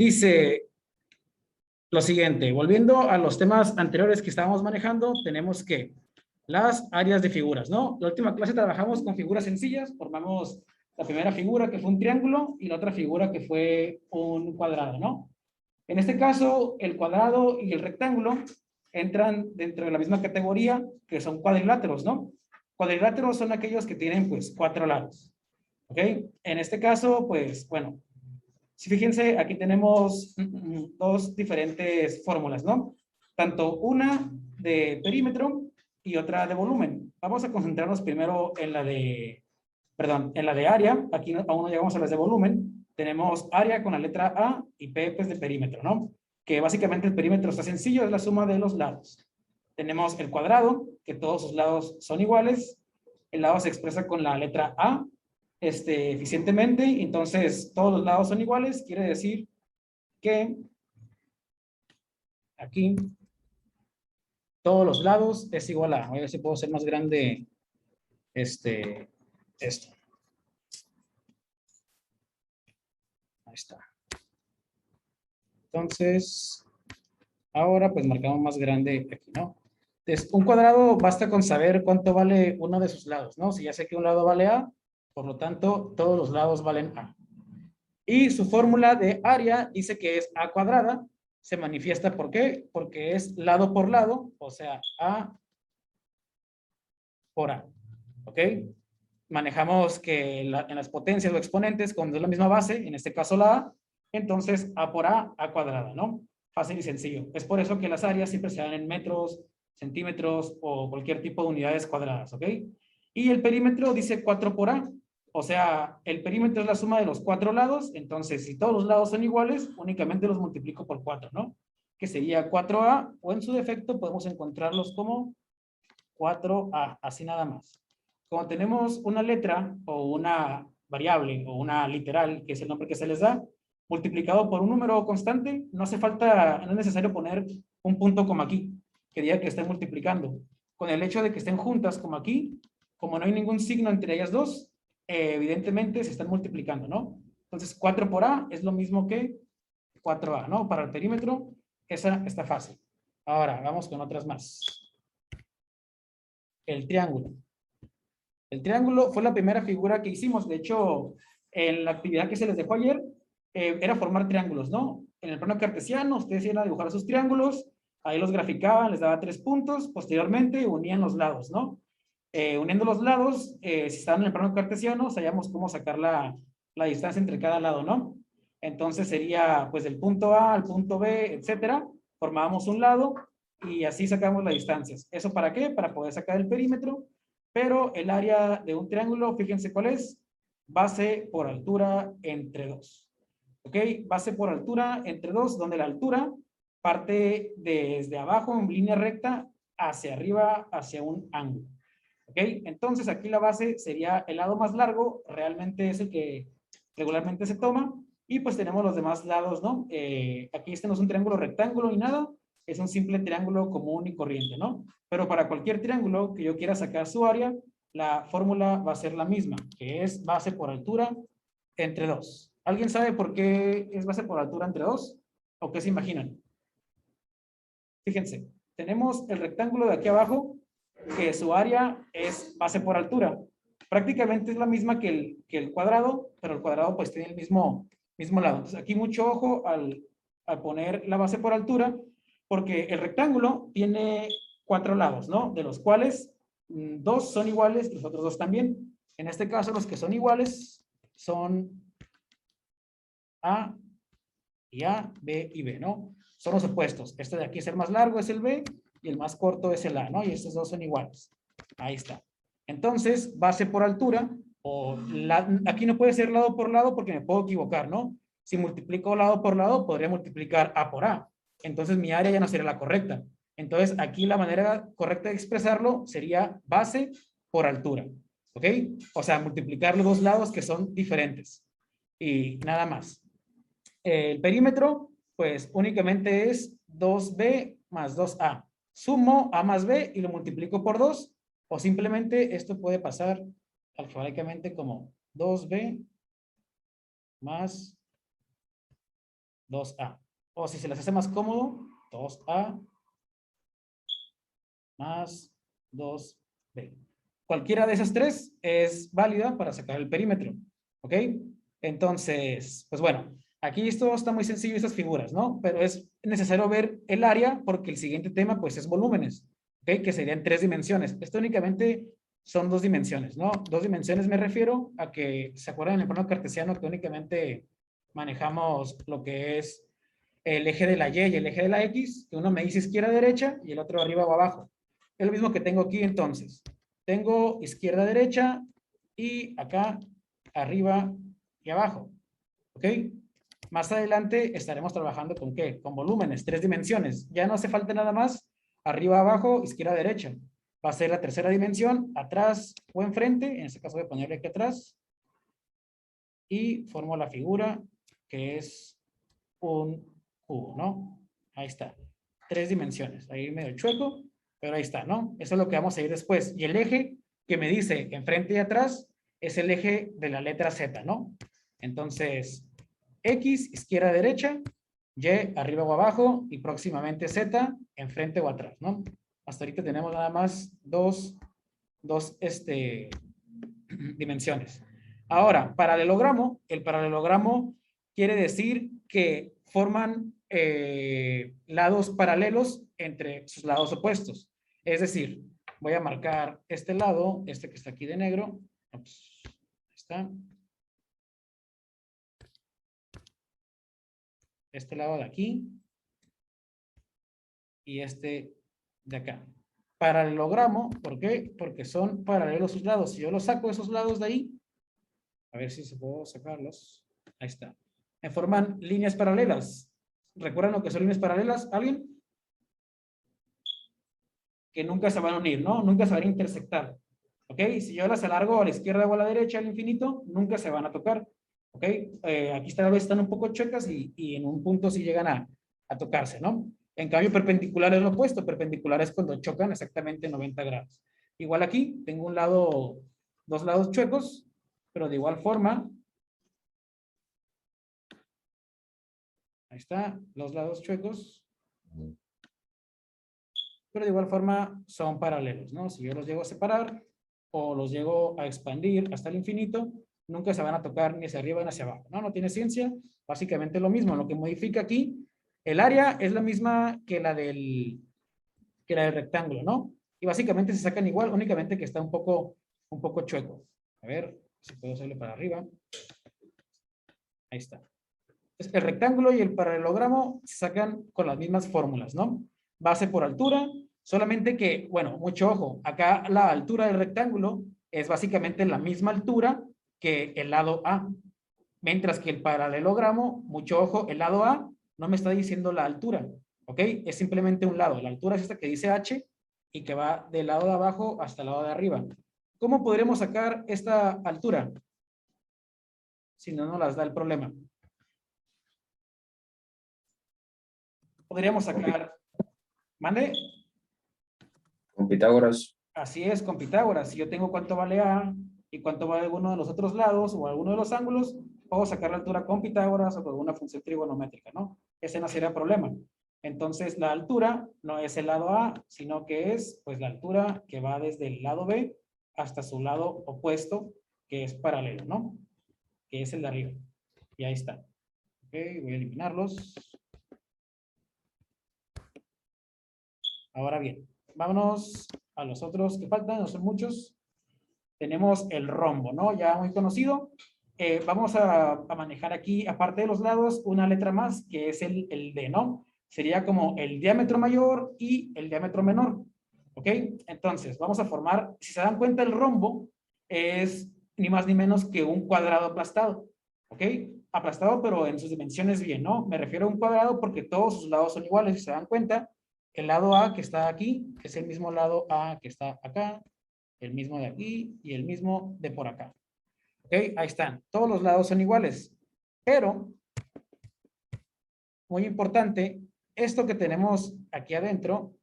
Dice lo siguiente, volviendo a los temas anteriores que estábamos manejando, tenemos que las áreas de figuras, ¿no? La última clase trabajamos con figuras sencillas, formamos la primera figura que fue un triángulo y la otra figura que fue un cuadrado, ¿no? En este caso, el cuadrado y el rectángulo entran dentro de la misma categoría que son cuadriláteros, ¿no? Cuadriláteros son aquellos que tienen, pues, 4 lados, ¿ok? En este caso, pues, bueno, si fíjense, aquí tenemos dos diferentes fórmulas, ¿no? Tanto una de perímetro y otra de volumen. Vamos a concentrarnos primero en la de, perdón, en la de área. Aquí aún no llegamos a las de volumen. Tenemos área con la letra A y P, pues, de perímetro, ¿no? Que básicamente el perímetro está sencillo, es la suma de los lados. Tenemos el cuadrado, que todos sus lados son iguales. El lado se expresa con la letra A eficientemente, entonces todos los lados son iguales, quiere decir que aquí todos los lados es igual a, voy a ver si puedo hacer más grande esto. Ahí está. Entonces, ahora pues marcamos más grande aquí, ¿no? Entonces, un cuadrado basta con saber cuánto vale uno de sus lados, ¿no? Si ya sé que un lado vale A, por lo tanto, todos los lados valen A. Y su fórmula de área dice que es A cuadrada. Se manifiesta, ¿por qué? Porque es lado por lado, o sea, A por A. ¿Ok? Manejamos que en las potencias o exponentes, cuando es la misma base, en este caso la A, entonces A por A cuadrada, ¿no? Fácil y sencillo. Es por eso que las áreas siempre se dan en metros, centímetros o cualquier tipo de unidades cuadradas, ¿ok? Y el perímetro dice 4 por A. O sea, el perímetro es la suma de los 4 lados, entonces si todos los lados son iguales, únicamente los multiplico por 4, ¿no? Que sería 4A, o en su defecto podemos encontrarlos como 4A, así nada más. Como tenemos una letra o una variable o una literal, que es el nombre que se les da, multiplicado por un número constante, no hace falta, no es necesario poner un punto como aquí, que diga que estén multiplicando. Con el hecho de que estén juntas como aquí, como no hay ningún signo entre ellas dos, evidentemente se están multiplicando, ¿no? Entonces 4 por A es lo mismo que 4A, ¿no? Para el perímetro, esa está fácil. Ahora, vamos con otras más. El triángulo. El triángulo fue la primera figura que hicimos. De hecho, en la actividad que se les dejó ayer, era formar triángulos, ¿no? En el plano cartesiano, ustedes iban a dibujar sus triángulos, ahí los graficaban, les daba 3 puntos, posteriormente unían los lados, ¿no? Uniendo los lados, si estaban en el plano cartesiano, sabíamos cómo sacar la distancia entre cada lado, ¿no? Entonces sería, pues, del punto A al punto B, etcétera, formábamos un lado y así sacamos las distancias. ¿Eso para qué? Para poder sacar el perímetro, pero el área de un triángulo, fíjense cuál es, base por altura entre 2. ¿Ok? Base por altura entre 2, donde la altura parte desde abajo en línea recta hacia arriba, hacia un ángulo. ¿Ok? Entonces aquí la base sería el lado más largo, realmente es el que regularmente se toma, y pues tenemos los demás lados, ¿no? Aquí este no es un triángulo rectángulo ni nada, es un simple triángulo común y corriente, ¿no? Pero para cualquier triángulo que yo quiera sacar su área, la fórmula va a ser la misma, que es base por altura entre 2. ¿Alguien sabe por qué es base por altura entre 2? ¿O qué se imaginan? Fíjense, tenemos el rectángulo de aquí abajo, que su área es base por altura. Prácticamente es la misma que el cuadrado, pero el cuadrado pues tiene el mismo lado. Entonces aquí mucho ojo al poner la base por altura, porque el rectángulo tiene 4 lados, ¿no? De los cuales 2 son iguales y los otros 2 también. En este caso los que son iguales son A y A, B y B, ¿no? Son los opuestos. Este de aquí es el más largo, es el B, y el más corto es el A, ¿no? Y estos dos son iguales. Ahí está. Entonces, base por altura, aquí no puede ser lado por lado porque me puedo equivocar, ¿no? Si multiplico lado por lado, podría multiplicar A por A. Entonces, mi área ya no sería la correcta. Entonces, aquí la manera correcta de expresarlo sería base por altura. ¿Ok? O sea, multiplicar los dos lados que son diferentes. Y nada más. El perímetro, pues únicamente es 2B más 2A. Sumo A más B y lo multiplico por 2, o simplemente esto puede pasar alfabéticamente como 2B más 2A. O si se les hace más cómodo, 2A más 2B. Cualquiera de esas tres es válida para sacar el perímetro. ¿Ok? Entonces, pues bueno, aquí esto está muy sencillo, estas figuras, ¿no? Pero es necesario ver el área porque el siguiente tema, pues, es volúmenes. ¿Ok? Que serían 3 dimensiones. Esto únicamente son 2 dimensiones, ¿no? 2 dimensiones me refiero a que, ¿se acuerdan en el plano cartesiano que únicamente manejamos lo que es el eje de la Y y el eje de la X? Que uno me dice izquierda-derecha y el otro arriba o abajo. Es lo mismo que tengo aquí entonces. Tengo izquierda-derecha y acá arriba y abajo. ¿Ok? Más adelante estaremos trabajando con ¿qué? Con volúmenes, 3 dimensiones. Ya no hace falta nada más. Arriba, abajo, izquierda, derecha. Va a ser la tercera dimensión, atrás o enfrente. En este caso voy a ponerle aquí atrás. Y formo la figura que es un cubo, ¿no? Ahí está. 3 dimensiones. Ahí medio chueco, pero ahí está, ¿no? Eso es lo que vamos a ir después. Y el eje que me dice enfrente y atrás es el eje de la letra Z, ¿no? Entonces, X, izquierda, derecha, Y, arriba o abajo, y próximamente Z, enfrente o atrás, ¿no? Hasta ahorita tenemos nada más dos dimensiones. Ahora, paralelogramo, el paralelogramo quiere decir que forman lados paralelos entre sus lados opuestos. Es decir, voy a marcar este lado, este que está aquí de negro. Ups, ahí está. Este lado de aquí y este de acá. Paralelogramo, ¿por qué? Porque son paralelos sus lados. Si yo los saco esos lados de ahí, a ver si se puedo sacarlos. Ahí está. Me forman líneas paralelas. ¿Recuerdan lo que son líneas paralelas? ¿Alguien? Que nunca se van a unir, ¿no? Nunca se van a intersectar. ¿Ok? Si yo las alargo a la izquierda o a la derecha al infinito, nunca se van a tocar. ¿Ok? Aquí tal vez están un poco chuecas y en un punto sí llegan a tocarse, ¿no? En cambio, perpendicular es lo opuesto. Perpendicular es cuando chocan exactamente 90 grados. Igual aquí, tengo un lado, dos lados chuecos, pero de igual forma, ahí está, los lados chuecos, pero de igual forma son paralelos, ¿no? Si yo los llego a separar o los llego a expandir hasta el infinito, nunca se van a tocar ni hacia arriba ni hacia abajo, ¿no? No tiene ciencia, básicamente lo mismo. Lo que modifica aquí, el área es la misma que la del rectángulo, ¿no? Y básicamente se sacan igual, únicamente que está un poco chueco. A ver, si puedo hacerlo para arriba. Ahí está. Entonces, el rectángulo y el paralelogramo se sacan con las mismas fórmulas, ¿no? Base por altura, solamente que, bueno, mucho ojo, acá la altura del rectángulo es básicamente la misma altura que el lado A, mientras que el paralelogramo, mucho ojo, el lado A no me está diciendo la altura, ¿ok? Es simplemente un lado. La altura es esta que dice H y que va del lado de abajo hasta el lado de arriba. ¿Cómo podremos sacar esta altura? Si no nos las da el problema. Podríamos sacar, ¿mande? Con Pitágoras. Así es, con Pitágoras. Si yo tengo cuánto vale A y cuánto vale alguno de los otros lados o alguno de los ángulos, puedo sacar la altura con Pitágoras o con una función trigonométrica, ¿no? Ese no sería problema. Entonces, la altura no es el lado A, sino que es, pues, la altura que va desde el lado B hasta su lado opuesto, que es paralelo, ¿no? Que es el de arriba. Y ahí está. Ok, voy a eliminarlos. Ahora bien, vámonos a los otros que faltan, no son muchos. Tenemos el rombo, ¿no? Ya muy conocido. Vamos a manejar aquí, aparte de los lados, una letra más, que es el D, ¿no? Sería como el diámetro mayor y el diámetro menor. ¿Ok? Entonces, vamos a formar, si se dan cuenta, el rombo es ni más ni menos que un cuadrado aplastado. ¿Ok? Aplastado, pero en sus dimensiones bien, ¿no? Me refiero a un cuadrado porque todos sus lados son iguales. Si se dan cuenta, el lado A que está aquí es el mismo lado A que está acá, el mismo de aquí y el mismo de por acá. ¿Ok? Ahí están. Todos los lados son iguales. Pero, muy importante, esto que tenemos aquí adentro,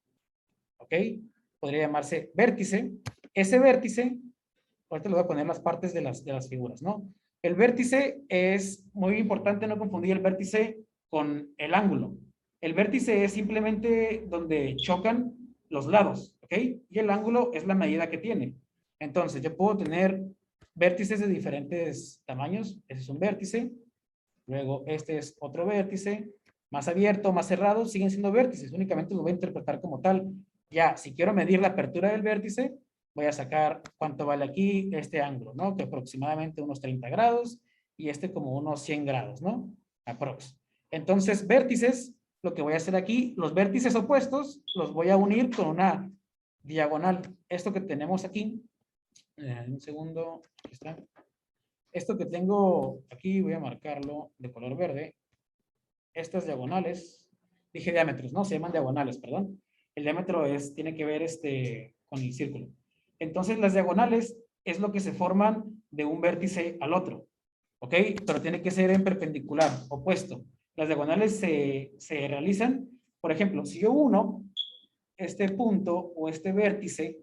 ¿ok? Podría llamarse vértice. Ese vértice, ahorita le voy a poner las partes de las figuras, ¿no? El vértice es muy importante no confundir el vértice con el ángulo. El vértice es simplemente donde chocan los lados, ¿ok? Y el ángulo es la medida que tiene. Entonces, yo puedo tener vértices de diferentes tamaños. Ese es un vértice. Luego, este es otro vértice. Más abierto, más cerrado, siguen siendo vértices. Únicamente los voy a interpretar como tal. Ya, si quiero medir la apertura del vértice, voy a sacar cuánto vale aquí este ángulo, ¿no? Que aproximadamente unos 30 grados y este como unos 100 grados, ¿no? Aprox. Entonces, vértices, lo que voy a hacer aquí, los vértices opuestos los voy a unir con una diagonal. Esto que tenemos aquí, un segundo, aquí está. Esto que tengo aquí, voy a marcarlo de color verde. Estas diagonales, dije diámetros, ¿no? Se llaman diagonales, perdón. El diámetro tiene que ver con el círculo. Entonces, las diagonales es lo que se forman de un vértice al otro, ¿ok? Pero tiene que ser en perpendicular, opuesto. Las diagonales se realizan, por ejemplo, si yo uno este punto o este vértice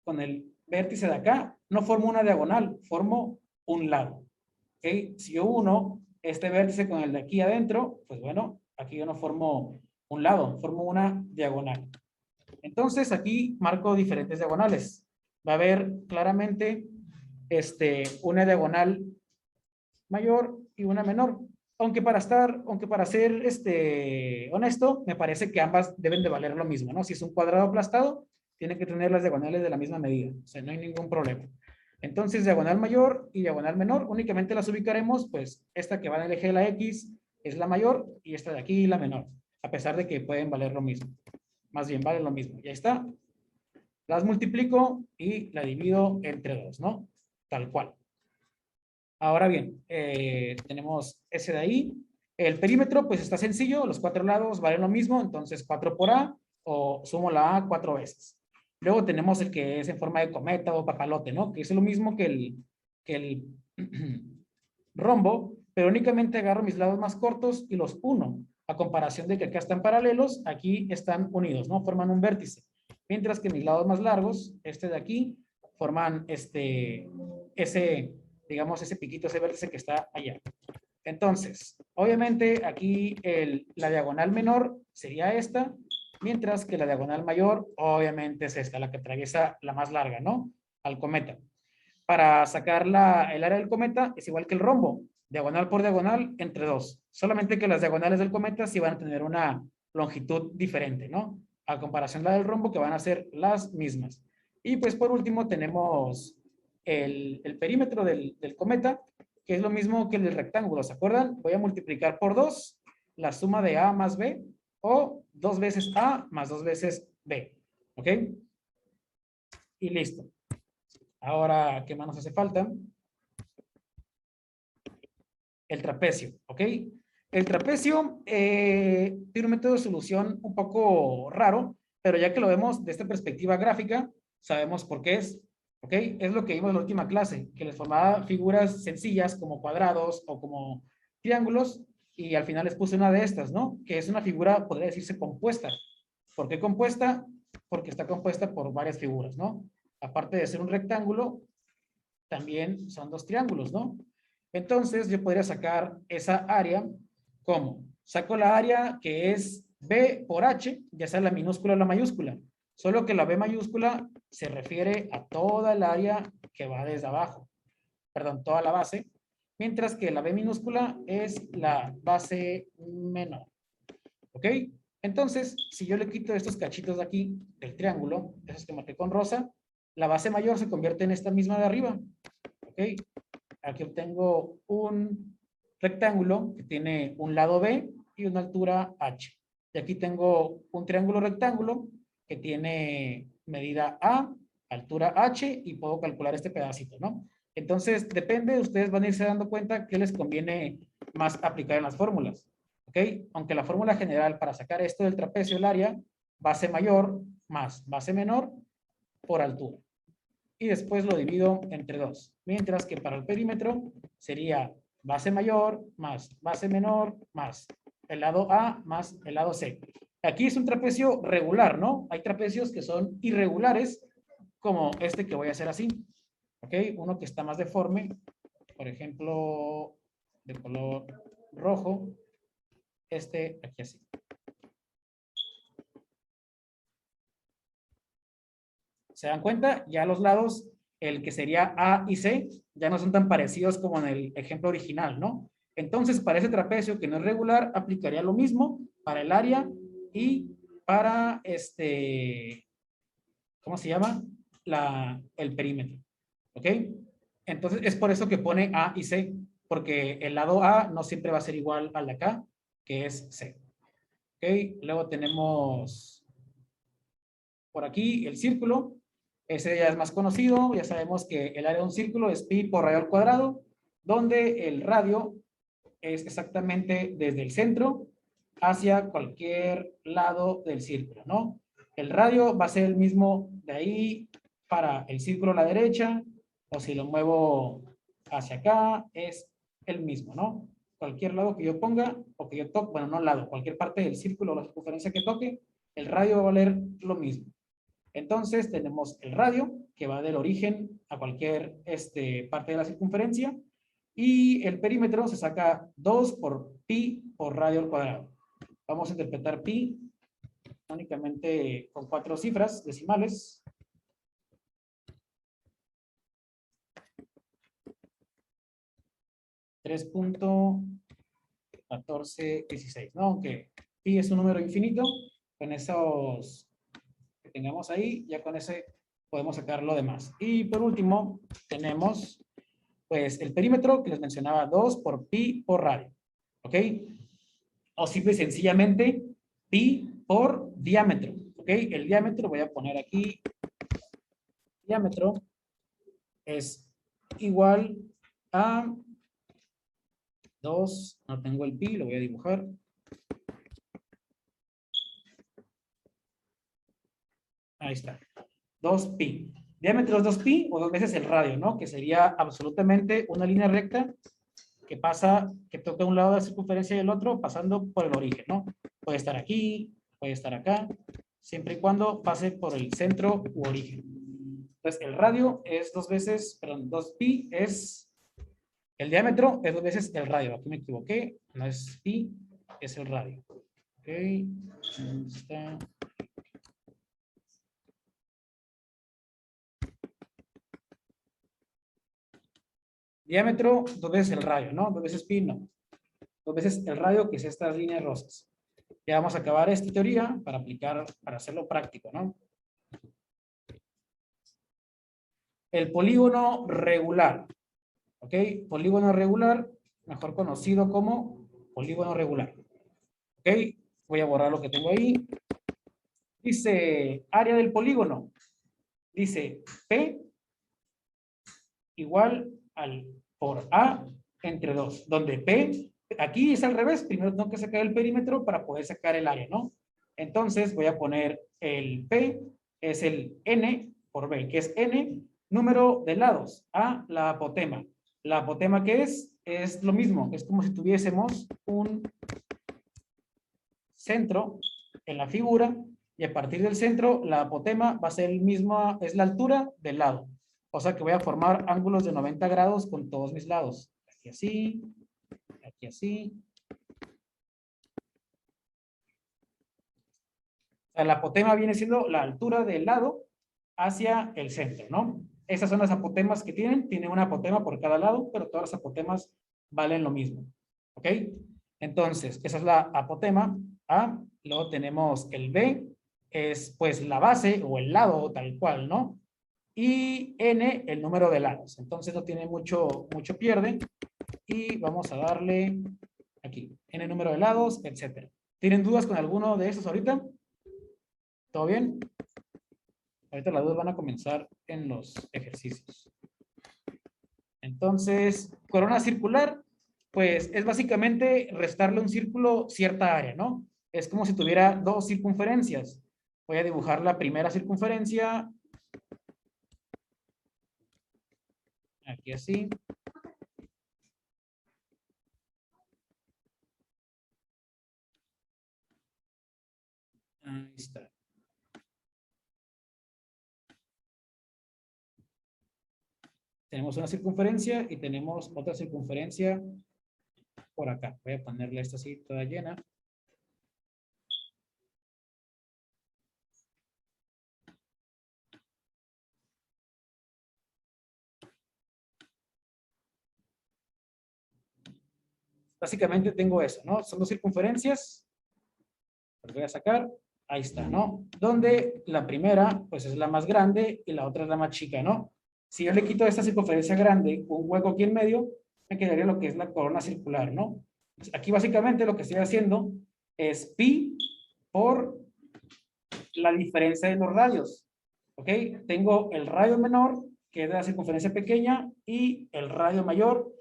con el vértice de acá, no formo una diagonal, formo un lado. ¿Ok? Si yo uno este vértice con el de aquí adentro, pues bueno, aquí yo no formo un lado, formo una diagonal. Entonces aquí marco diferentes diagonales. Va a haber claramente una diagonal mayor y una menor. Aunque para ser honesto, me parece que ambas deben de valer lo mismo, ¿no? Si es un cuadrado aplastado, tiene que tener las diagonales de la misma medida. O sea, no hay ningún problema. Entonces, diagonal mayor y diagonal menor, únicamente las ubicaremos, pues, esta que va en el eje de la X es la mayor y esta de aquí la menor, a pesar de que pueden valer lo mismo. Más bien, valen lo mismo. Ya está. Las multiplico y la divido entre 2, ¿no? Tal cual. Ahora bien, tenemos ese de ahí. El perímetro, pues está sencillo, los 4 lados valen lo mismo, entonces 4 por A, o sumo la A 4 veces. Luego tenemos el que es en forma de cometa o papalote, ¿no? Que es lo mismo que el rombo, pero únicamente agarro mis lados más cortos y los uno. A comparación de que acá están paralelos, aquí están unidos, ¿no? Forman un vértice. Mientras que mis lados más largos, este de aquí, forman digamos, ese piquito, ese vértice que está allá. Entonces, obviamente aquí la diagonal menor sería esta, mientras que la diagonal mayor obviamente es esta, la que atraviesa la más larga, ¿no? Al cometa. Para sacar el área del cometa es igual que el rombo, diagonal por diagonal entre 2. Solamente que las diagonales del cometa sí van a tener una longitud diferente, ¿no? A comparación de la del rombo, que van a ser las mismas. Y pues por último tenemos el perímetro del cometa, que es lo mismo que el del rectángulo, ¿se acuerdan? Voy a multiplicar por 2 la suma de A más B, o 2 veces A más 2 veces B, ¿ok? Y listo. Ahora, ¿qué más nos hace falta? El trapecio, ¿ok? El trapecio tiene un método de solución un poco raro, pero ya que lo vemos de esta perspectiva gráfica, sabemos por qué es, ¿ok? Es lo que vimos en la última clase, que les formaba figuras sencillas como cuadrados o como triángulos, y al final les puse una de estas, ¿no? Que es una figura, podría decirse, compuesta. ¿Por qué compuesta? Porque está compuesta por varias figuras, ¿no? Aparte de ser un rectángulo, también son dos triángulos, ¿no? Entonces, yo podría sacar esa área como, saco la área que es B por H, ya sea la minúscula o la mayúscula, solo que la B mayúscula se refiere a toda el área que va desde abajo, perdón, toda la base, mientras que la B minúscula es la base menor, ¿ok? Entonces, si yo le quito estos cachitos de aquí, del triángulo, esos que marqué con rosa, la base mayor se convierte en esta misma de arriba, ¿ok? Aquí obtengo un rectángulo que tiene un lado B y una altura H. Y aquí tengo un triángulo rectángulo que tiene medida A, altura H, y puedo calcular este pedacito, ¿no? Entonces, depende, ustedes van a irse dando cuenta qué les conviene más aplicar en las fórmulas, ¿ok? Aunque la fórmula general para sacar esto del trapecio, el área, base mayor más base menor por altura. Y después lo divido entre 2. Mientras que para el perímetro sería base mayor más base menor más el lado A más el lado C. Aquí es un trapecio regular, ¿no? Hay trapecios que son irregulares, como este que voy a hacer así. ¿Ok? Uno que está más deforme, por ejemplo, de color rojo. aquí así. ¿Se dan cuenta? Ya los lados, el que sería A y C, ya no son tan parecidos como en el ejemplo original, ¿no? Entonces, para ese trapecio que no es regular, aplicaría lo mismo para el área y para ¿cómo se llama? El perímetro. ¿Ok? Entonces, es por eso que pone A y C, porque el lado A no siempre va a ser igual al de acá, que es C. ¿Ok? Luego tenemos por aquí el círculo. Ese ya es más conocido. Ya sabemos que el área de un círculo es pi por radio al cuadrado, donde el radio es exactamente desde el centro hacia cualquier lado del círculo, ¿no? El radio va a ser el mismo de ahí para el círculo a la derecha, o si lo muevo hacia acá, es el mismo, ¿no? Cualquier lado que yo ponga, o que yo toque, bueno, no lado, cualquier parte del círculo o la circunferencia que toque, el radio va a valer lo mismo. Entonces tenemos el radio, que va del origen a cualquier parte de la circunferencia, y el perímetro se saca 2 por pi por radio al cuadrado. Vamos a interpretar pi únicamente con 4 cifras decimales. 3.1416, ¿no? Aunque pi es un número infinito, con esos que tengamos ahí, ya con ese podemos sacar lo demás. Y por último, tenemos pues el perímetro que les mencionaba, 2 por pi por radio. ¿Ok? O simple y sencillamente pi por diámetro. ¿Ok? El diámetro, voy a poner aquí, diámetro es igual a 2, no tengo el pi, lo voy a dibujar. Ahí está. 2pi. Diámetro es 2pi o 2 veces el radio, ¿no? Que sería absolutamente una línea recta que pasa, que toca un lado de la circunferencia y el otro pasando por el origen, ¿no? Puede estar aquí, puede estar acá, siempre y cuando pase por el centro u origen. Entonces, el radio es 2 veces, perdón, 2pi es, el diámetro es 2 veces el radio. Aquí me equivoqué, no es pi, es el radio. Ok, ¿dónde está? Diámetro, 2 veces el radio, ¿no? 2 veces pi, no. 2 veces el radio, que es estas líneas rosas. Ya vamos a acabar esta teoría para aplicar, para hacerlo práctico, ¿no? El polígono regular. ¿Ok? Polígono regular, mejor conocido como polígono regular. ¿Ok? Voy a borrar lo que tengo ahí. Dice área del polígono. Dice P igual al por A entre 2. Donde P, aquí es al revés. Primero tengo que sacar el perímetro para poder sacar el área, ¿no? Entonces voy a poner el P, es el N por B, que es N, número de lados, a la apotema. La apotema, ¿qué es? Es lo mismo, es como si tuviésemos un centro en la figura y a partir del centro la apotema va a ser el mismo, es la altura del lado. O sea que voy a formar ángulos de 90 grados con todos mis lados. Aquí así, aquí así. O sea, la apotema viene siendo la altura del lado hacia el centro, ¿no? Esas son las apotemas que tienen una apotema por cada lado, pero todas las apotemas valen lo mismo. ¿Ok? Entonces, esa es la apotema A. Luego tenemos el B, es pues la base o el lado tal cual, ¿no? Y N, el número de lados. Entonces no tiene mucho pierde. Y vamos a darle aquí, N número de lados, etcétera. ¿Tienen dudas con alguno de esos ahorita? ¿Todo bien? Ahorita las dudas van a comenzar en los ejercicios. Entonces, corona circular, pues es básicamente restarle un círculo cierta área, ¿no? Es como si tuviera 2 circunferencias. Voy a dibujar la primera circunferencia. Aquí así. Ahí está. Tenemos una circunferencia y tenemos otra circunferencia por acá. Voy a ponerle esta así toda llena. básicamente tengo eso, ¿no? Son dos circunferencias. Las voy a sacar. Ahí está, ¿no? Donde la primera, pues es la más grande y la otra es la más chica, ¿no? Si yo le quito esta circunferencia grande, un hueco aquí en medio, me quedaría lo que es la corona circular, ¿no? Pues aquí básicamente lo que estoy haciendo es pi por la diferencia de los radios, ¿ok? Tengo el radio menor, que es de la circunferencia pequeña, y el radio mayor,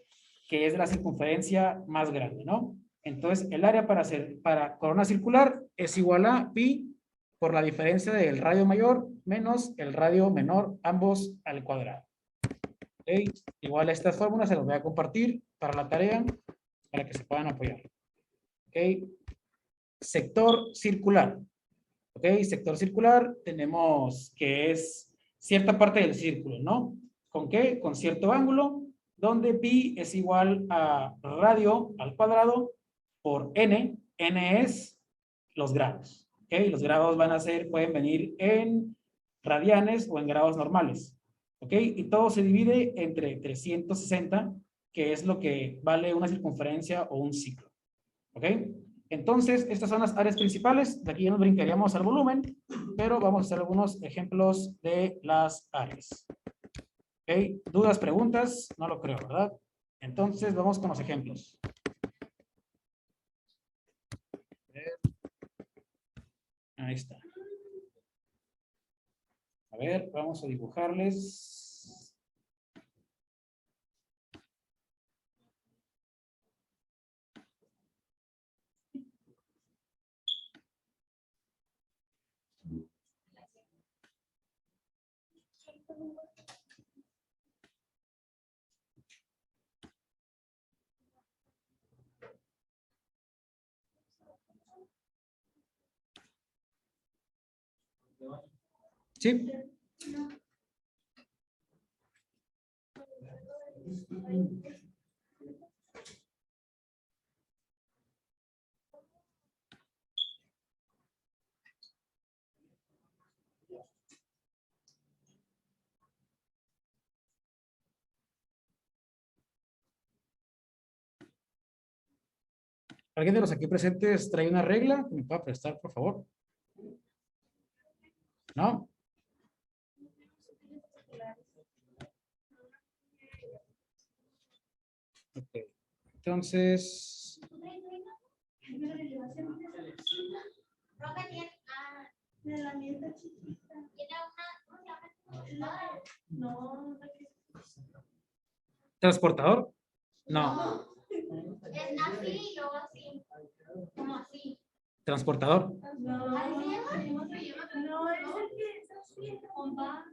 que es de la circunferencia más grande, ¿no? Entonces, el área para corona circular es igual a pi por la diferencia del radio mayor menos el radio menor, ambos al cuadrado. ¿Okay? Igual estas fórmulas se las voy a compartir para la tarea, para que se puedan apoyar. ¿Okay? Sector circular. ¿Ok? Sector circular tenemos que es cierta parte del círculo, ¿no? ¿Con qué? Con cierto ángulo, donde pi es igual a radio al cuadrado por n. N es los grados. ¿Ok? Los grados van a ser, pueden venir en radianes o en grados normales. ¿Ok? Y todo se divide entre 360, que es lo que vale una circunferencia o un ciclo. ¿Ok? Entonces, estas son las áreas principales. De aquí ya nos brincaríamos al volumen, pero vamos a hacer algunos ejemplos de las áreas. ¿Ok? ¿Dudas, preguntas? No lo creo, ¿verdad? Entonces, vamos con los ejemplos. Ahí está. A ver, vamos a dibujarles. ¿Sí? ¿Alguien de los aquí presentes trae una regla que me pueda prestar, por favor? ¿No? Ok. Entonces, ¿transportador? No. Es así, luego así. Como así. ¿Transportador? No, no es el que es así, con va.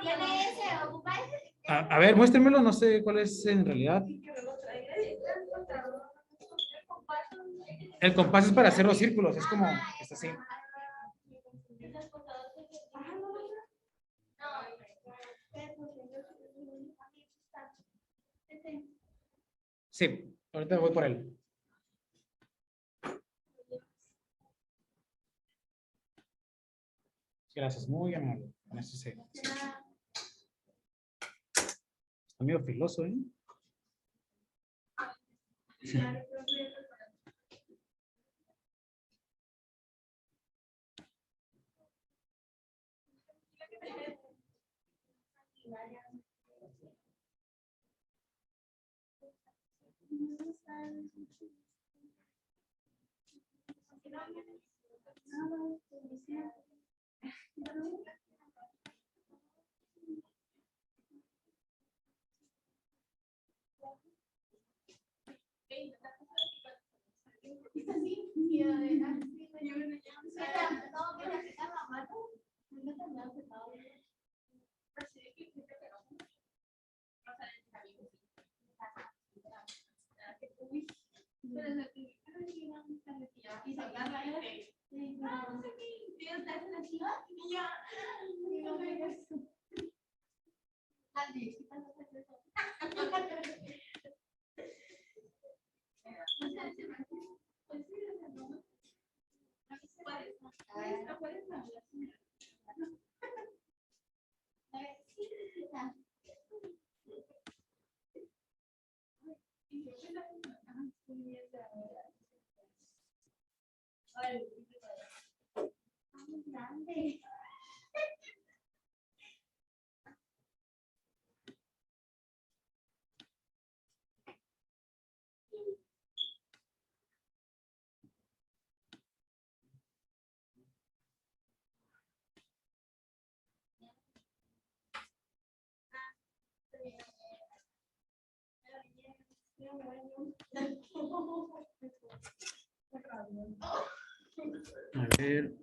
Tiene ese, ocupa ese. A ver, muéstrenmelo, no sé cuál es en realidad. El compás es para hacer los círculos, es como, es así. Sí, ahorita voy por él. Gracias, muy amable. Con eso sí. Está medio filoso, ¿eh? Grande. A ver.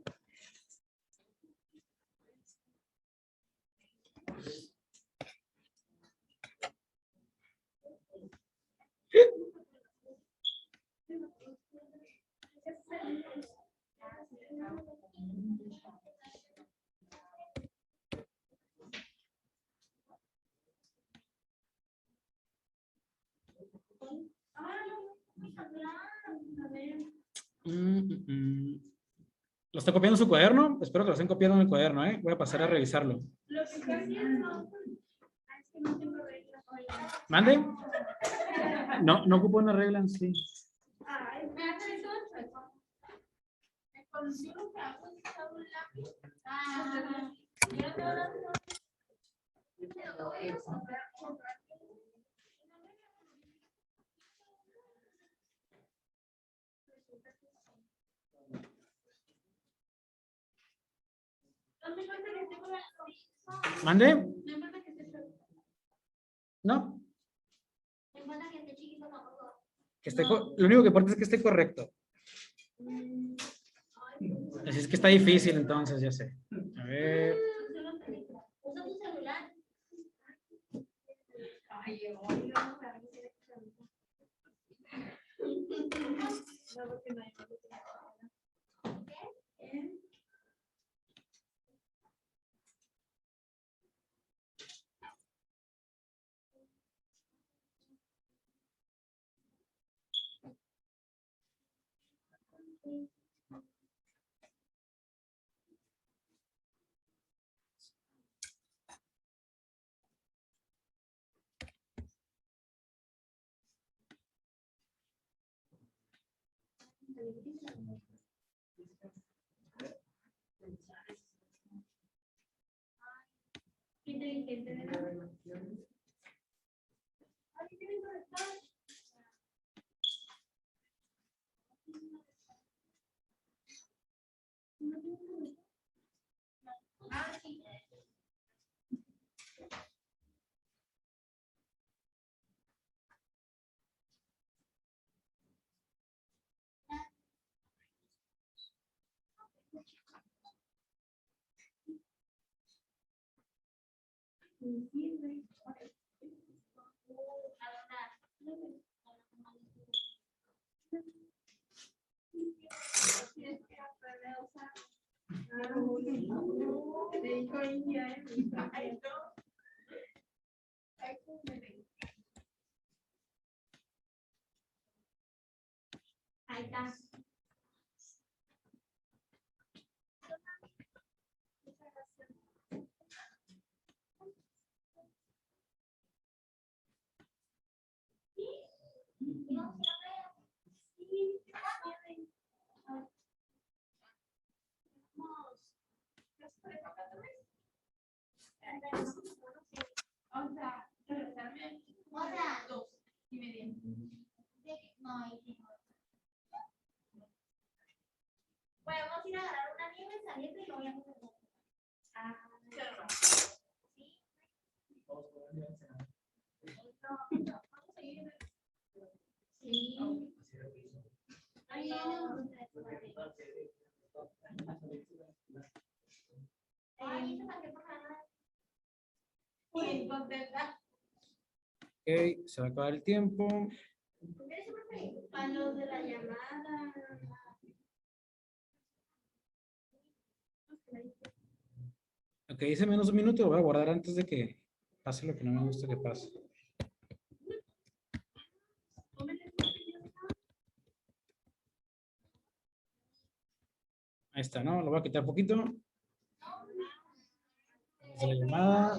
¿Lo está copiando en su cuaderno? Espero que lo estén copiando en el cuaderno, ¿eh? Voy a pasar a revisarlo. Lo que está haciendo. Es que no tengo reglas. ¿Mande? No, no ocupo una regla en sí. Ay, me hace eso. Yo lo que hago es usar un lápiz. Yo no tengo lápiz. No me importa que esté con la... ¿Mande? No importa que esté chueco. No. No importa que esté chiquito tampoco. Que esté lo único que importa es que esté correcto. Así es que está difícil, entonces, ya sé. A ver. Usa tu celular. Ay, inteligente, ¿verdad? Ay, tiene que estar. Ah, sí. Ahí está. Otra. 2:30. No, ahí sí. Bueno, vamos a ir a agarrar una nieve saliendo y lo voy a hacer. Ah, sí. No, vamos a ir. Sí. Ahí no. Ay, ¿eso para qué pasaba? Muy contenta. Ok, se va a acabar el tiempo. Para los de la llamada. Ok, dice menos un minuto, lo voy a guardar antes de que pase lo que no me gusta que pase. Ahí está, ¿no? Lo voy a quitar poquito. La llamada.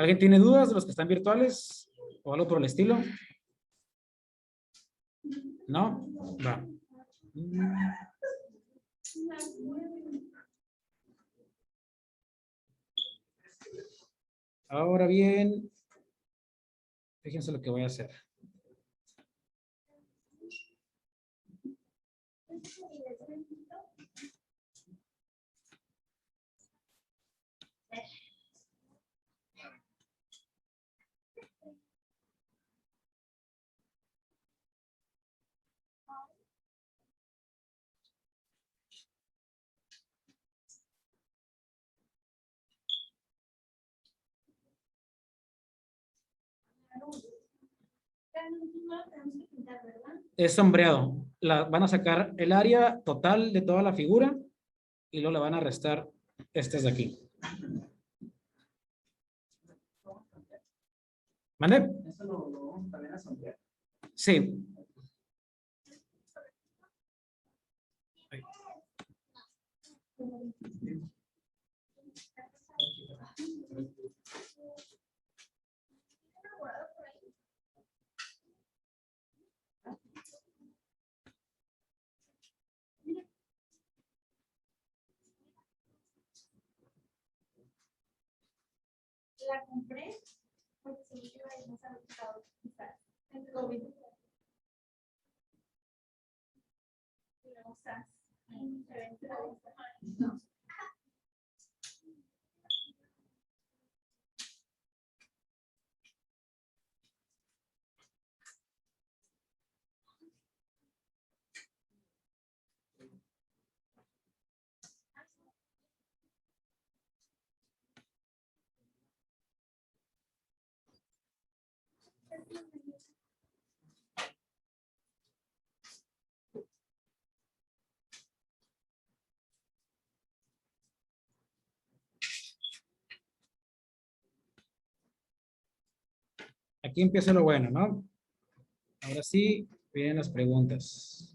¿Alguien tiene dudas de los que están virtuales o algo por el estilo? ¿No? Va. Ahora bien, fíjense lo que voy a hacer. Es sombreado. Van a sacar el área total de toda la figura y luego le van a restar estas de aquí. ¿Mande? Eso lo vamos también a sombrear. Sí. La compré porque se me iba a ir más adaptado, quizás. En COVID. Y la usas en diferentes no. Aquí empieza lo bueno, ¿no? Ahora sí, vienen las preguntas.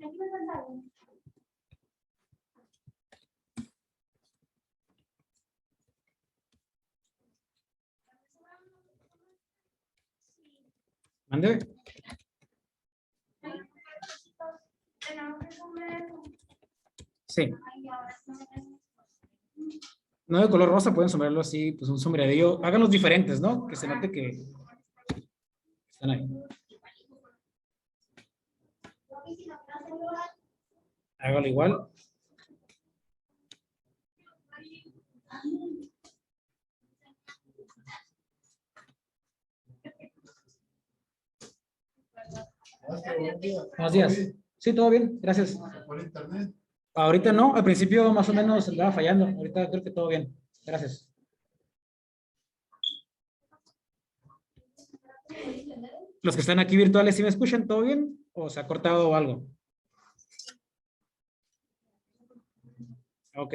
Aquí me falta algo. ¿Mande? Sí. No de color rosa, pueden sombrearlo así, pues un sombreadillo. Háganlos diferentes, ¿no? Que se note que están ahí. Hágalo igual. Buenos días. Sí, todo bien, gracias. Por internet. Ahorita no, al principio más o menos andaba fallando. Ahorita creo que todo bien. Gracias. Los que están aquí virtuales, ¿sí me escuchan? ¿Todo bien? ¿O se ha cortado algo? Ok.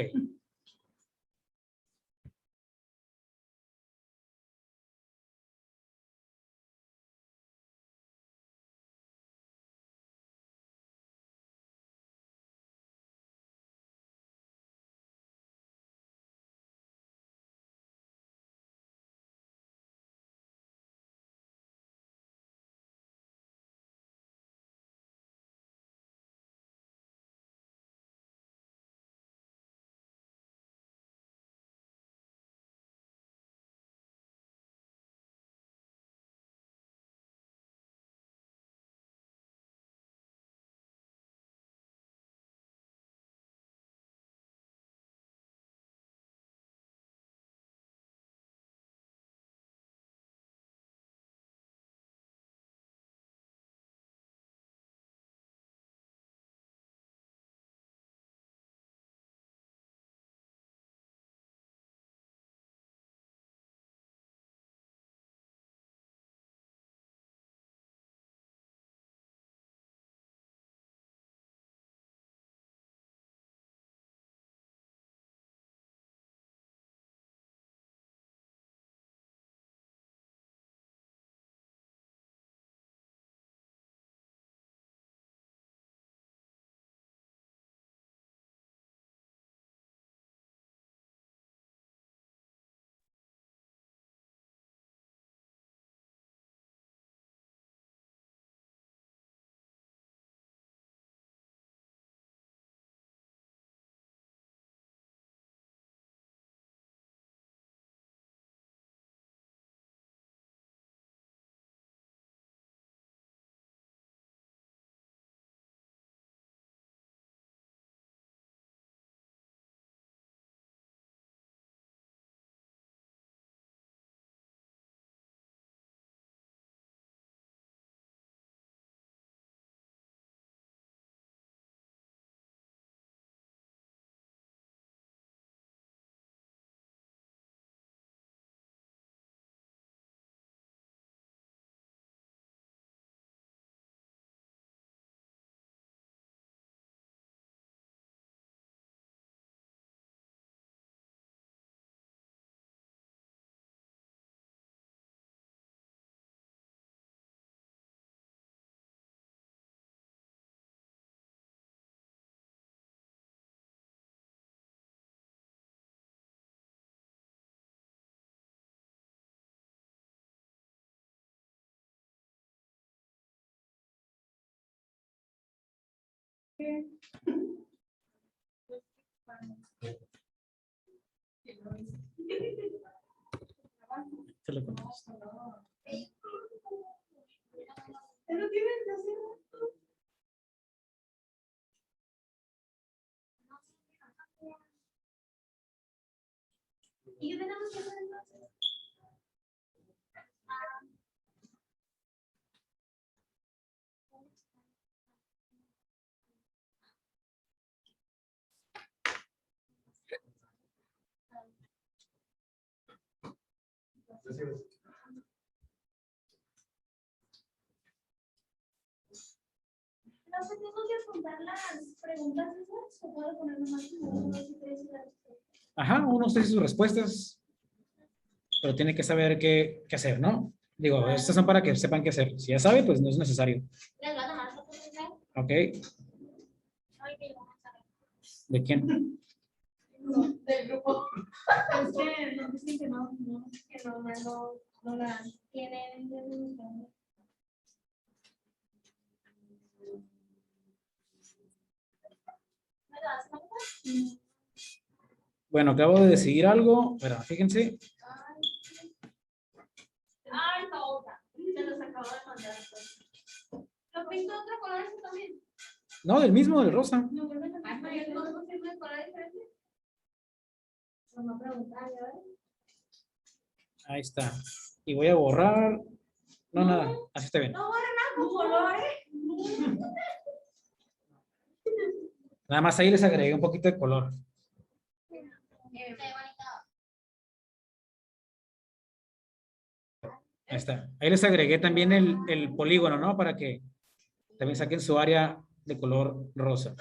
Se lo contesto. Pero tienes que hacer. ¿Y qué tenemos que hacer entonces? No sé, tengo que apuntar las preguntas esas, o puedo poner nomás uno, dos y tres y la respuesta. Ajá, uno usted dice sus respuestas, pero tiene que saber qué hacer, ¿no? Digo, estas son para que sepan qué hacer. Si ya sabe, pues no es necesario. Les va a tomar fotos de Skype. ¿Ok? Ay, que yo no sabe. ¿De quién? Del grupo. Es que nos dicen que no la tienen. ¿Me das cuenta? Bueno, acabo de decidir algo, pero fíjense. Ay, la otra. Se los acabo de mandar. ¿Lo pinto de otro color ese también? No, del mismo, del rosa. No, pero no sirve de color diferente. Vamos a preguntar, a ver. Ahí está. Y voy a borrar. No, nada. Así está bien. No borra nada con colores. Nada más ahí les agregué un poquito de color. Ahí está. Ahí les agregué también el polígono, ¿no? Para que también saquen su área de color rosa.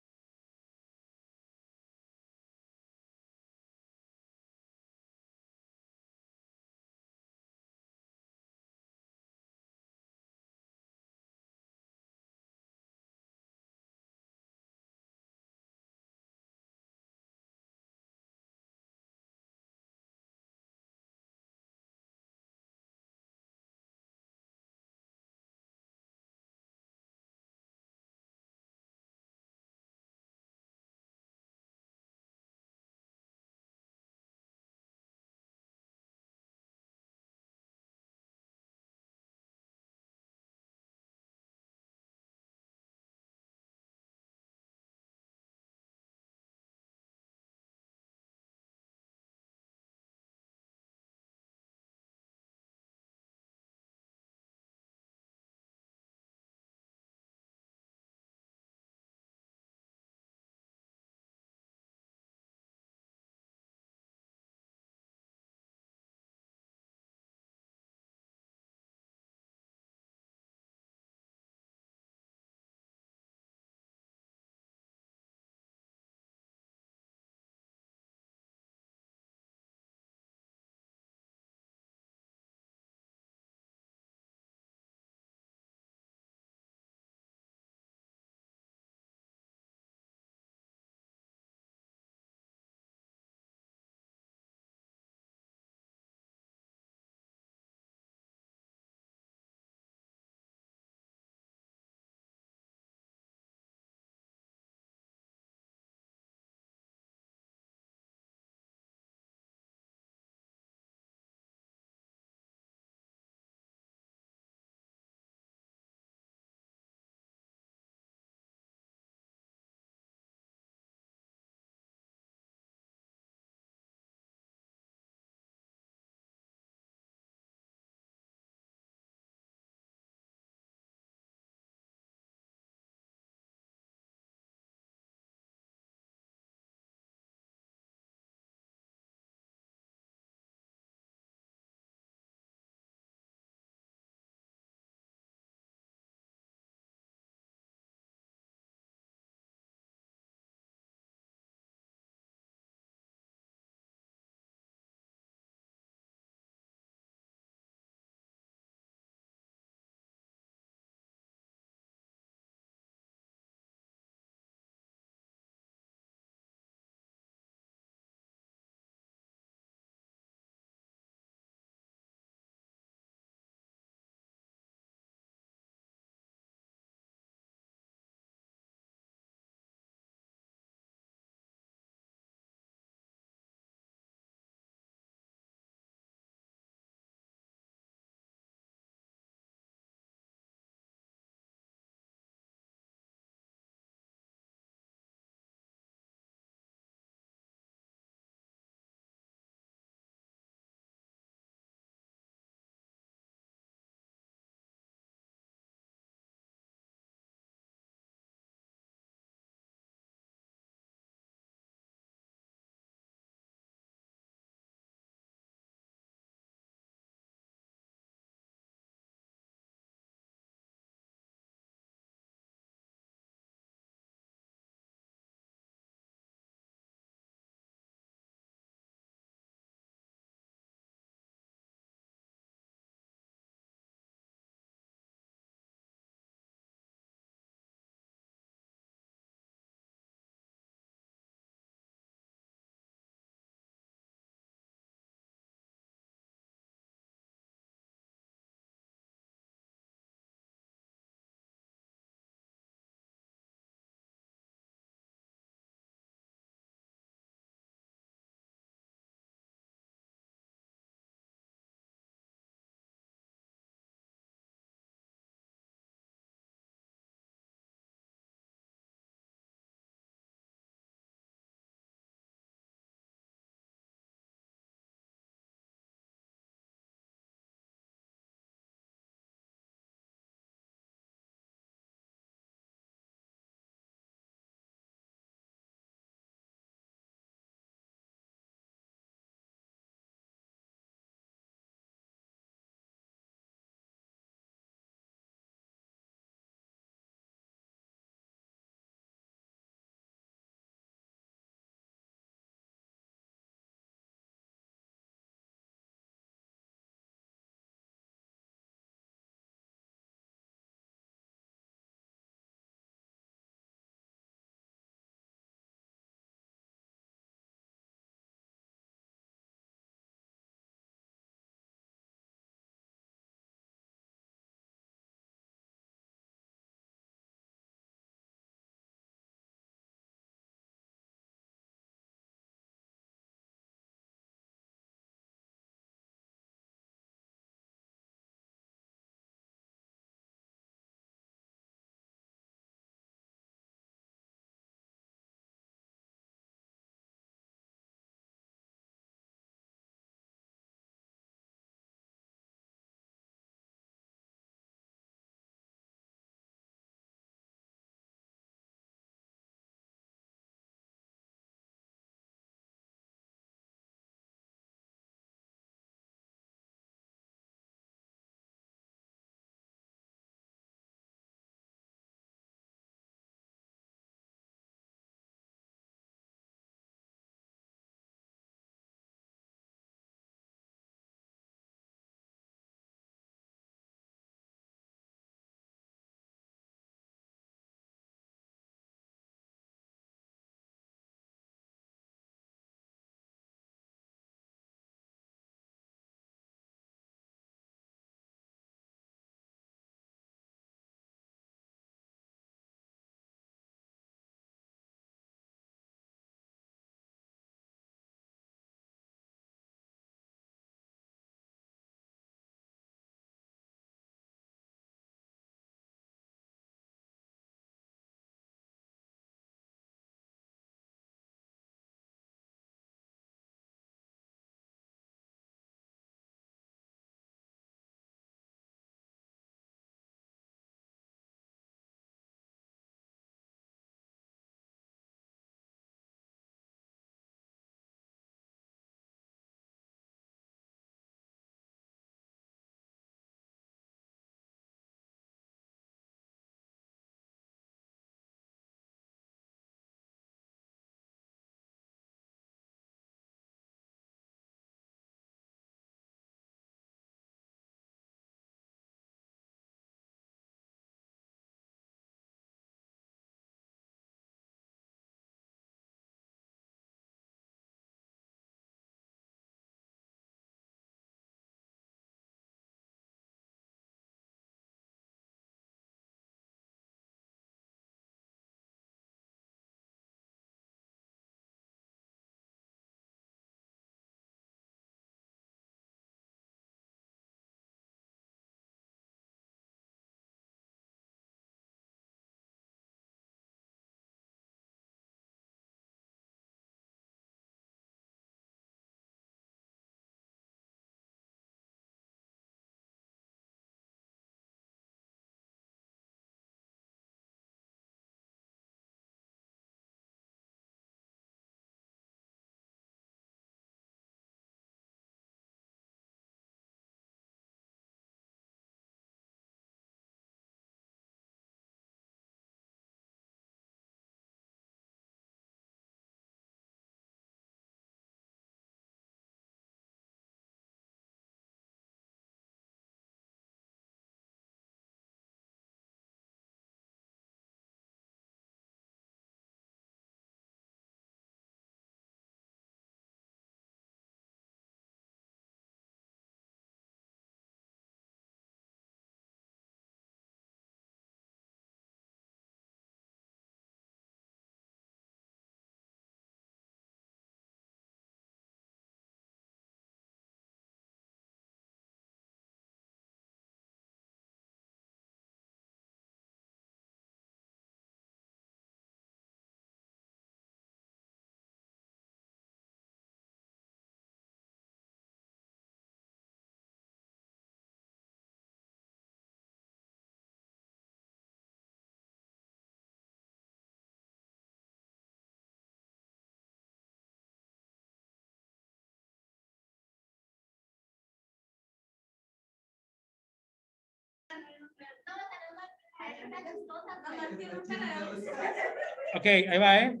Ok, ahí va, ¿eh?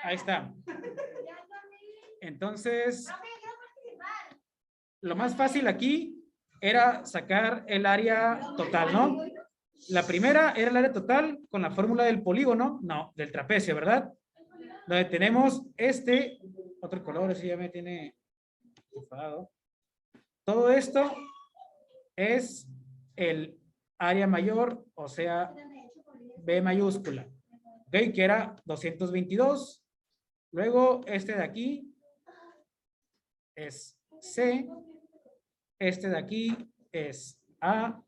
Ahí está. Entonces, lo más fácil aquí era sacar el área total, ¿no? La primera era el área total con la fórmula del polígono, no, del trapecio, ¿verdad? Donde tenemos este, otro color, ese ya me tiene enfadado. Todo esto es el área mayor, o sea, B mayúscula, ¿ok? Que era 222. Luego este de aquí es C, este de aquí es A,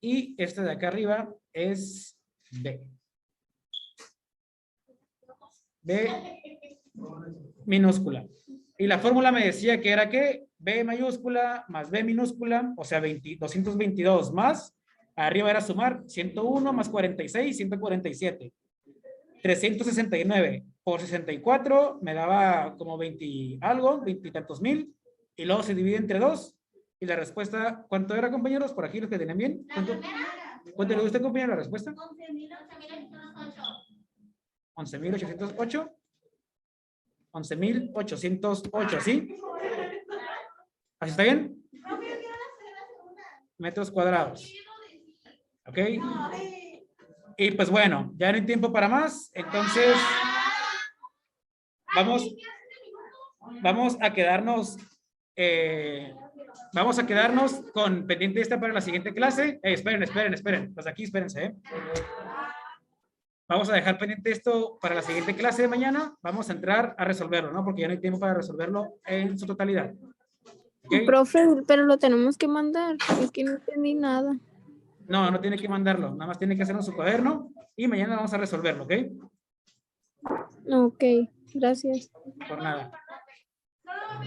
y este de acá arriba es B. B minúscula. Y la fórmula me decía que era que B mayúscula más B minúscula, o sea, 222 más, arriba era sumar 101 más 46, 147. 369 por 64 me daba como 20 algo, 20 y tantos mil, y luego se divide entre 2, y la respuesta, ¿cuánto era, compañeros? Por aquí los que tienen bien. ¿Cuánto le gusta, compañero, la respuesta? 11.808. 11.808, ¿sí? ¿Así está bien? Metros cuadrados. ¿Ok? Y pues bueno, ya no hay tiempo para más, entonces vamos a quedarnos con pendiente esta para la siguiente clase. Esperen. Pues aquí espérense, ¿eh? Vamos a dejar pendiente esto para la siguiente clase de mañana. Vamos a entrar a resolverlo, ¿no? Porque ya no hay tiempo para resolverlo en su totalidad. ¿Okay? Profe, pero lo tenemos que mandar. Es que no entendí nada. No, no tiene que mandarlo. Nada más tiene que hacerlo en su cuaderno y mañana vamos a resolverlo, ¿ok? Ok, gracias. Por nada. Solo